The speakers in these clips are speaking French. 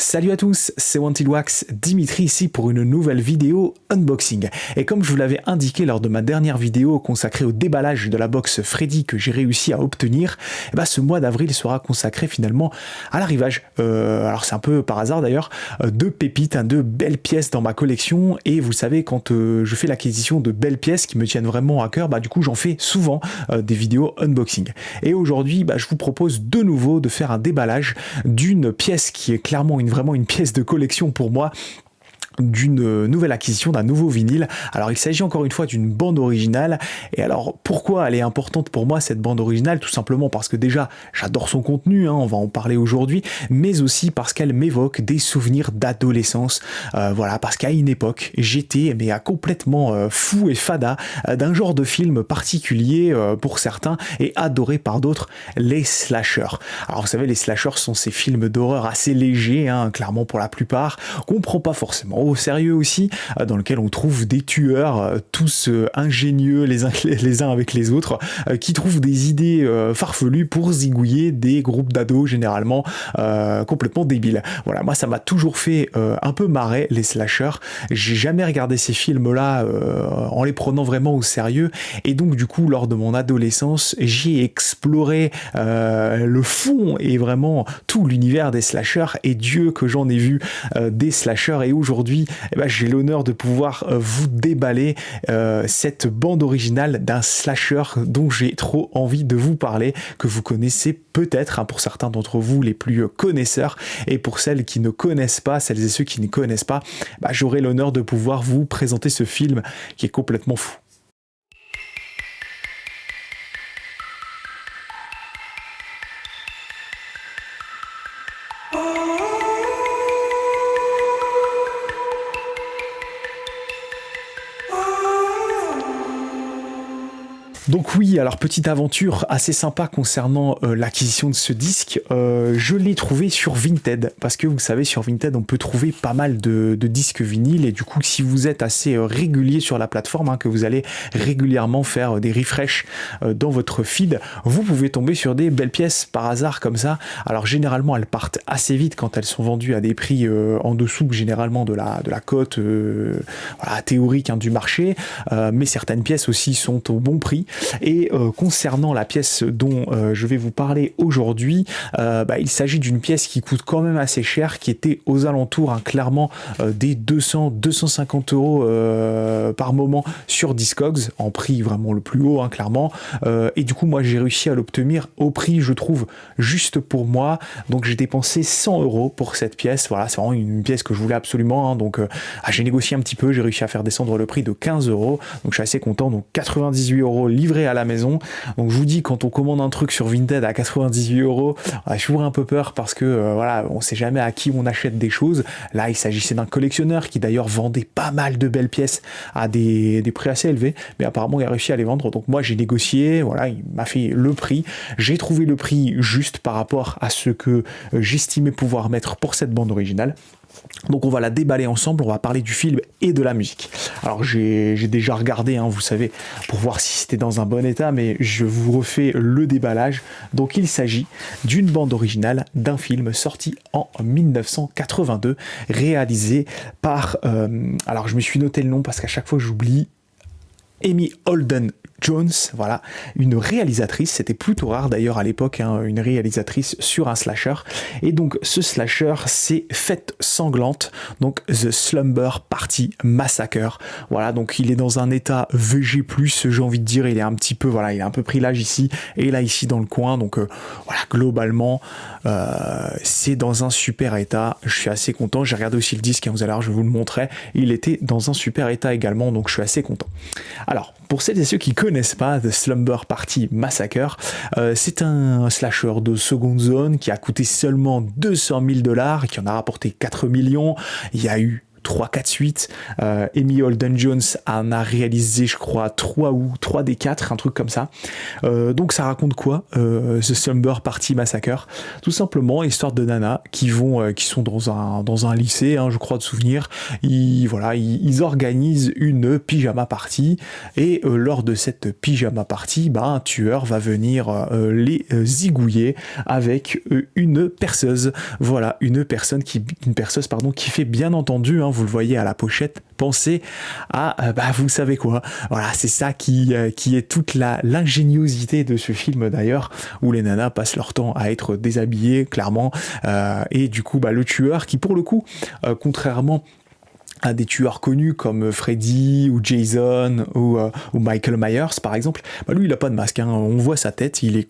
Salut à tous, c'est Wanted Wax, Dimitri ici pour une nouvelle vidéo unboxing. Et comme je vous l'avais indiqué lors de ma dernière vidéo consacrée au déballage de la box Freddy que j'ai réussi à obtenir, ce mois d'avril sera consacré finalement à l'arrivage, alors c'est un peu par hasard d'ailleurs, de pépites, de belles pièces dans ma collection. Et vous savez, quand je fais l'acquisition de belles pièces qui me tiennent vraiment à cœur, du coup j'en fais souvent des vidéos unboxing. Et aujourd'hui, je vous propose de nouveau de faire un déballage d'une pièce qui est clairement vraiment une pièce de collection pour moi, d'une nouvelle acquisition, d'un nouveau vinyle. Alors il s'agit encore une fois d'une bande originale. Et alors pourquoi elle est importante pour moi, cette bande originale? Tout simplement parce que déjà j'adore son contenu, on va en parler aujourd'hui, mais aussi parce qu'elle m'évoque des souvenirs d'adolescence. Voilà, parce qu'à une époque j'étais complètement fou et fada d'un genre de film particulier pour certains et adoré par d'autres, les slashers. Alors vous savez, les slashers sont ces films d'horreur assez légers, clairement pour la plupart, qu'on prend pas forcément au sérieux aussi, dans lequel on trouve des tueurs tous ingénieux les uns avec les autres, qui trouvent des idées farfelues pour zigouiller des groupes d'ados généralement complètement débiles. Voilà, moi ça m'a toujours fait un peu marrer, les slashers. J'ai jamais regardé ces films-là en les prenant vraiment au sérieux, et donc du coup lors de mon adolescence j'ai exploré le fond et vraiment tout l'univers des slashers, et Dieu que j'en ai vu des slashers. Et aujourd'hui j'ai l'honneur de pouvoir vous déballer cette bande originale d'un slasher dont j'ai trop envie de vous parler, que vous connaissez peut-être, pour certains d'entre vous les plus connaisseurs, et pour celles qui ne connaissent pas, celles et ceux qui ne connaissent pas, j'aurai l'honneur de pouvoir vous présenter ce film qui est complètement fou. Donc oui, alors petite aventure assez sympa concernant l'acquisition de ce disque, je l'ai trouvé sur Vinted, parce que vous savez, sur Vinted on peut trouver pas mal de disques vinyles, et du coup si vous êtes assez régulier sur la plateforme, que vous allez régulièrement faire des refresh dans votre feed, vous pouvez tomber sur des belles pièces par hasard comme ça. Alors généralement elles partent assez vite quand elles sont vendues à des prix en dessous généralement de la cote voilà, théorique du marché, mais certaines pièces aussi sont au bon prix. Et concernant la pièce dont je vais vous parler aujourd'hui, il s'agit d'une pièce qui coûte quand même assez cher, qui était aux alentours clairement des 200-250 euros par moment sur Discogs, en prix vraiment le plus haut, clairement. Et du coup moi j'ai réussi à l'obtenir au prix, je trouve, juste pour moi. Donc j'ai dépensé 100 euros pour cette pièce. Voilà, c'est vraiment une pièce que je voulais absolument, donc j'ai négocié un petit peu, j'ai réussi à faire descendre le prix de 15 euros, donc je suis assez content. Donc 98 euros livré à la maison. Donc je vous dis, quand on commande un truc sur Vinted à 98 euros, j'ai toujours un peu peur, parce que voilà, on sait jamais à qui on achète des choses. Là il s'agissait d'un collectionneur qui d'ailleurs vendait pas mal de belles pièces à des prix assez élevés, mais apparemment il a réussi à les vendre. Donc moi j'ai négocié, voilà, il m'a fait le prix, j'ai trouvé le prix juste par rapport à ce que j'estimais pouvoir mettre pour cette bande originale. Donc on va la déballer ensemble, on va parler du film et de la musique. Alors j'ai déjà regardé, vous savez, pour voir si c'était dans un bon état, mais je vous refais le déballage. Donc il s'agit d'une bande originale d'un film sorti en 1982, réalisé par, alors je me suis noté le nom parce qu'à chaque fois j'oublie, Amy Holden Jones, voilà, une réalisatrice. C'était plutôt rare d'ailleurs à l'époque, une réalisatrice sur un slasher. Et donc ce slasher, c'est Fête sanglante, donc The Slumber Party Massacre. Voilà, donc il est dans un état VG+, j'ai envie de dire. Il est un petit peu, voilà, il a un peu pris l'âge ici et là ici dans le coin. Donc voilà, globalement c'est dans un super état. Je suis assez content. J'ai regardé aussi le disque, vous allez voir, je vous le montrer, il était dans un super état également, donc je suis assez content. Alors pour celles et ceux qui connaissent pas The Slumber Party Massacre, c'est un slasher de seconde zone qui a coûté seulement 200 000 $, qui en a rapporté 4 millions. Il y a eu 3-4 suites. Amy Holden-Jones en a réalisé, je crois, 3 des 4, un truc comme ça. Donc ça raconte quoi, The Slumber Party Massacre? Tout simplement histoire de nanas qui sont dans un lycée, je crois de souvenir. Ils organisent une pyjama party et lors de cette pyjama party, un tueur va venir les zigouiller avec une perceuse. Voilà, une perceuse qui fait bien entendu, vous le voyez à la pochette, penser à vous savez quoi. Voilà, c'est ça qui est toute l'ingéniosité de ce film d'ailleurs, où les nanas passent leur temps à être déshabillées clairement, et du coup le tueur qui pour le coup, contrairement à des tueurs connus comme Freddy ou Jason ou Michael Myers par exemple, lui il a pas de masque, on voit sa tête, il a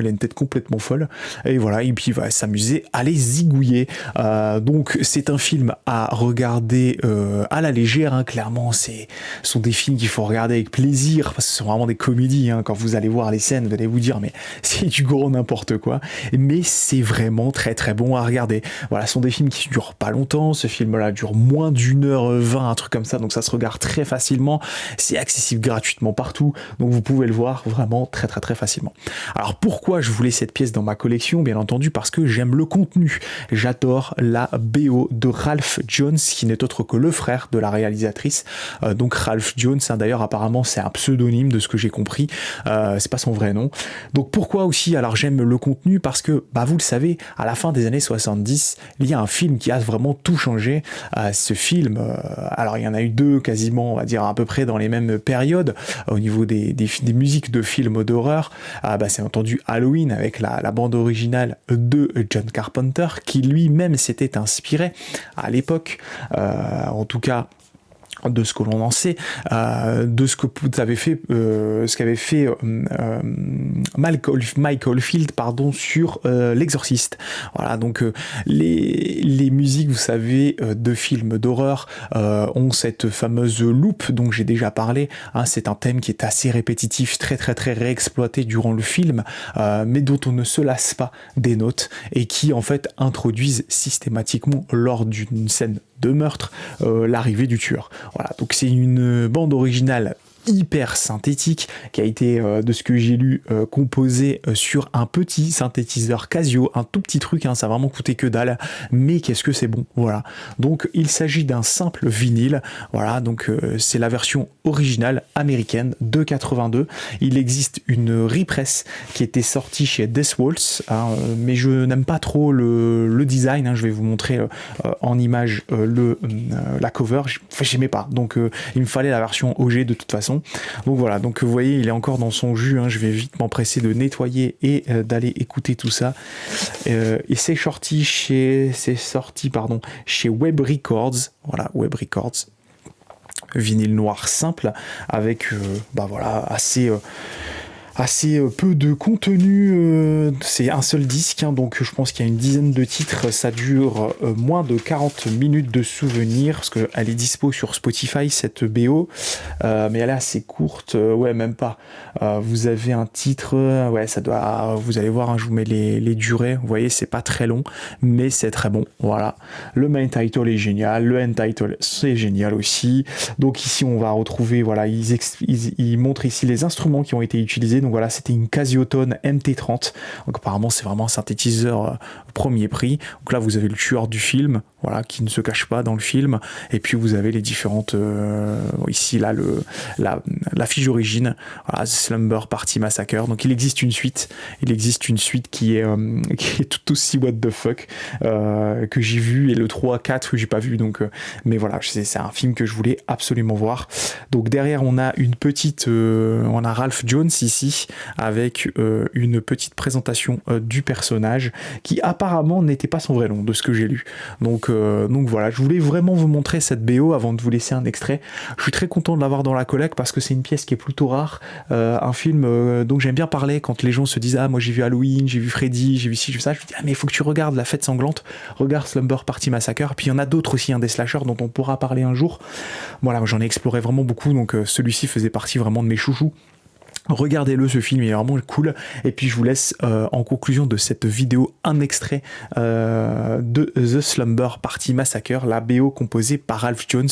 une tête complètement folle, et voilà, et puis il va s'amuser à les zigouiller. Donc c'est un film à regarder à la légère, clairement ce sont des films qu'il faut regarder avec plaisir, parce que ce sont vraiment des comédies, quand vous allez voir les scènes, vous allez vous dire mais c'est du gros n'importe quoi, mais c'est vraiment très très bon à regarder. Voilà, ce sont des films qui durent pas longtemps, ce film là dure moins d'1h20, un truc comme ça, donc ça se regarde très facilement, c'est accessible gratuitement partout, donc vous pouvez le voir vraiment très très très facilement. Alors pourquoi je voulais cette pièce dans ma collection? Bien entendu parce que j'aime le contenu, j'adore la BO de Ralph Jones, qui n'est autre que le frère de la réalisatrice, donc Ralph Jones, d'ailleurs apparemment c'est un pseudonyme de ce que j'ai compris, c'est pas son vrai nom. Donc pourquoi aussi alors j'aime le contenu? Parce que vous le savez, à la fin des années 70, il y a un film qui a vraiment tout changé. Ce film, alors il y en a eu 2 quasiment, on va dire à peu près dans les mêmes périodes, au niveau des musiques de films d'horreur. C'est entendu Halloween avec la bande originale de John Carpenter, qui lui-même s'était inspiré à l'époque, en tout cas de ce que l'on en sait, de ce que qu'avait fait Mike Oldfield sur l'Exorciste. Voilà, donc les musiques, vous savez, de films d'horreur ont cette fameuse loupe dont j'ai déjà parlé. C'est un thème qui est assez répétitif, très très très réexploité durant le film, mais dont on ne se lasse pas des notes, et qui en fait introduisent systématiquement lors d'une scène de meurtre l'arrivée du tueur. Voilà, donc c'est une bande originale hyper synthétique qui a été, de ce que j'ai lu, composé sur un petit synthétiseur Casio, un tout petit truc, ça a vraiment coûté que dalle, mais qu'est-ce que c'est bon, voilà. Donc il s'agit d'un simple vinyle, voilà, donc c'est la version originale américaine de 82. Il existe une repress qui était sortie chez Death Waltz, mais je n'aime pas trop le design, je vais vous montrer en image la cover, j'aimais pas, donc il me fallait la version OG de toute façon. Donc voilà, donc vous voyez, il est encore dans son jus, je vais vite m'empresser de nettoyer et d'aller écouter tout ça. Et c'est sorti chez Web Records, voilà, Web Records. Vinyle noir simple avec assez peu de contenu, c'est un seul disque, donc je pense qu'il y a une dizaine de titres, ça dure moins de 40 minutes de souvenirs, parce qu'elle est dispo sur Spotify cette BO, mais elle est assez courte, même pas. Vous avez un titre, ça doit, vous allez voir, je vous mets les durées, vous voyez, c'est pas très long, mais c'est très bon, voilà. Le main title est génial, le end title c'est génial aussi, donc ici on va retrouver, voilà, ils montrent ici les instruments qui ont été utilisés. Donc voilà, c'était une Casiotone MT30. Donc apparemment, c'est vraiment un synthétiseur premier prix. Donc là, vous avez le tueur du film, voilà, qui ne se cache pas dans le film. Et puis vous avez les différentes. Ici, là, la fiche d'origine. Voilà, Slumber Party Massacre. Donc il existe une suite. Qui est tout aussi what the fuck que j'ai vu, et le 3, 4 que j'ai pas vu. Donc, mais voilà, c'est un film que je voulais absolument voir. Donc derrière, on a on a Ralph Jones ici, avec une petite présentation du personnage qui apparemment n'était pas son vrai nom de ce que j'ai lu. Donc voilà, je voulais vraiment vous montrer cette BO avant de vous laisser un extrait. Je suis très content de l'avoir dans la collecte parce que c'est une pièce qui est plutôt rare, un film dont j'aime bien parler quand les gens se disent moi j'ai vu Halloween, j'ai vu Freddy, j'ai vu ci, j'ai vu ça. Je me dis mais il faut que tu regardes La Fête Sanglante, regarde Slumber Party Massacre, puis il y en a d'autres aussi, des slashers dont on pourra parler un jour. Voilà, j'en ai exploré vraiment beaucoup, donc celui-ci faisait partie vraiment de mes chouchous. Regardez-le, ce film il est vraiment cool. Et puis je vous laisse en conclusion de cette vidéo un extrait de The Slumber Party Massacre, la BO composée par Ralph Jones.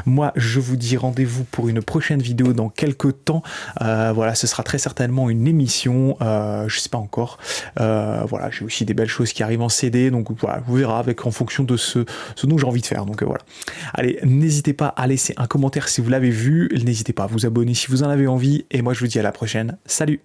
Moi je vous dis rendez-vous pour une prochaine vidéo dans quelques temps. Voilà, ce sera très certainement une émission, je sais pas encore. Voilà, j'ai aussi des belles choses qui arrivent en CD, donc voilà, vous verrez en fonction de ce dont j'ai envie de faire. Donc voilà. Allez, n'hésitez pas à laisser un commentaire si vous l'avez vu, n'hésitez pas à vous abonner si vous en avez envie, et moi je vous dis à la prochaine. Salut!